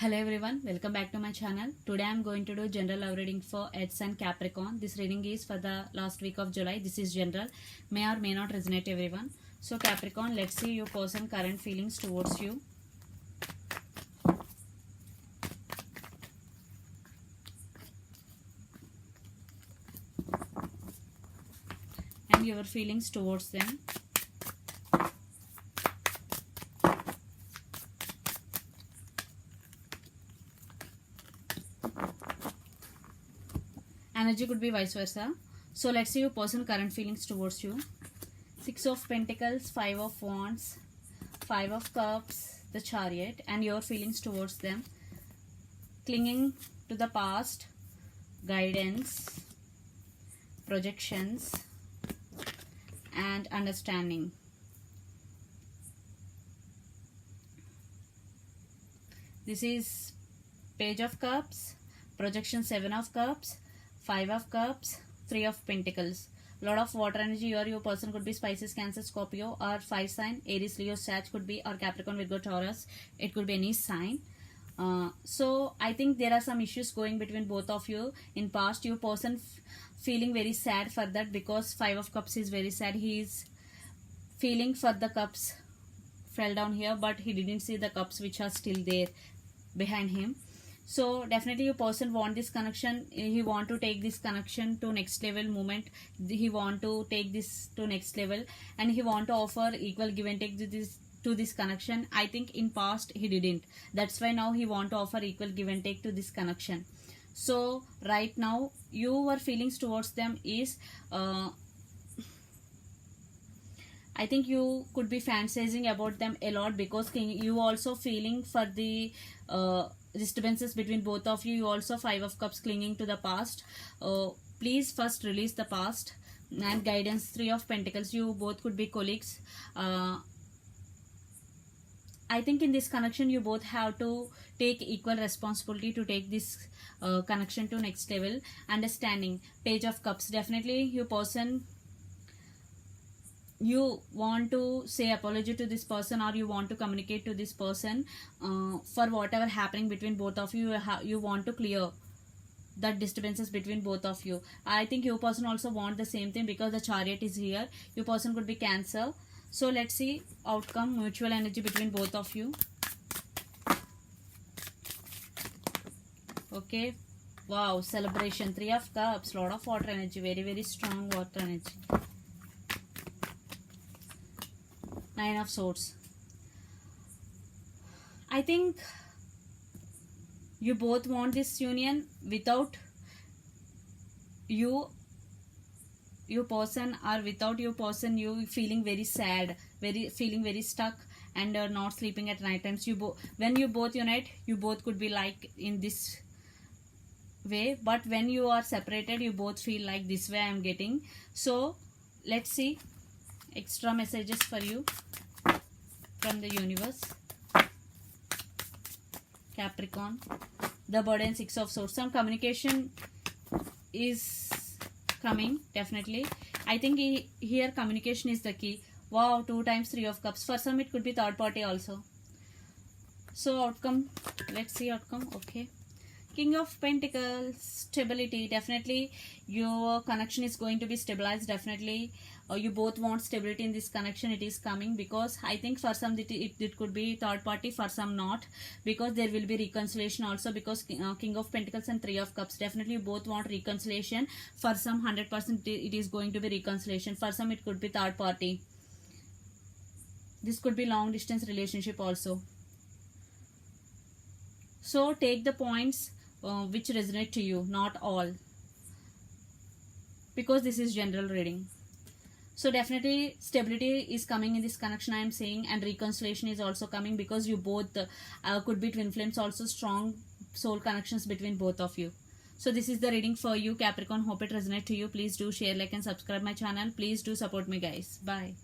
Hello everyone, welcome back to my channel. Today I am going to do general love reading for Earth and Capricorn. This reading is for the last week of July. This is general, may or may not resonate everyone. So Capricorn, let's see your person current feelings towards you. And your feelings towards them. Energy could be vice versa. So let's see your person current feelings towards you. 6 of Pentacles, 5 of Wands, 5 of Cups, the Chariot, and your feelings towards them. Clinging to the past, guidance, projections, and understanding. This is Page of Cups, projection 7 of Cups, 5 of Cups, 3 of Pentacles. Lot of water energy. Your person could be Pisces, Cancer, Scorpio, or fire sign. Aries, Leo, Sag could be, or Capricorn, Virgo, Taurus. It could be any sign. So I think there are some issues going between both of you. In past, your person feeling very sad for that, because 5 of Cups is very sad. He is feeling for the cups fell down here, but he didn't see the cups which are still there behind him. So definitely your person want this connection. He want to take this connection to next level moment. He want to take this to next level, and he want to offer equal give and take to this connection. I think in past he didn't. That's why now he want to offer equal give and take to this connection. So right now your feelings towards them is I think you could be fantasizing about them a lot, because you also feeling for the disturbances between both of you. You also 5 of Cups, clinging to the past. Please first release the past. And guidance, 3 of Pentacles. You both could be colleagues. I think in this connection you both have to take equal responsibility to take this connection to next level. Understanding, Page of Cups. Definitely your person, you want to say apology to this person, or you want to communicate to this person for whatever happening between both of you. You want to clear that disturbances between both of you. I think your person also want the same thing, because the Chariot is here. Your person could be Cancer. So let's see outcome, mutual energy between both of you. Okay, wow, celebration, 3 of Cups, lot of water energy, very strong water energy. 9 of Swords. I think you both want this union without your person, or without your person you feeling very sad, feeling very stuck, and not sleeping at night times. When you both unite, you both could be like in this way, but when you are separated, you both feel like this way I am getting. So let's see extra messages for you from the universe. Capricorn, the burden, 6 of Swords. Some communication is coming, definitely. I think here communication is the key. Wow, 2 times 3 of Cups. For some it could be third party also. So outcome, let's see outcome. Okay, King of Pentacles, stability. Definitely your connection is going to be stabilized. Definitely you both want stability in this connection. It is coming, because I think for some it could be third party, for some not, because there will be reconciliation also, because King of Pentacles and 3 of Cups. Definitely you both want reconciliation. For some 100% it is going to be reconciliation. For some it could be third party. This could be long distance relationship also. So take the points which resonate to you, not all, because this is general reading. So definitely stability is coming in this connection, I am saying, and reconciliation is also coming, because you both could be twin flames also, strong soul connections between both of you. So this is the reading for you, Capricorn. Hope it resonates to you. Please do share, like, and subscribe my channel. Please do support me, guys. Bye.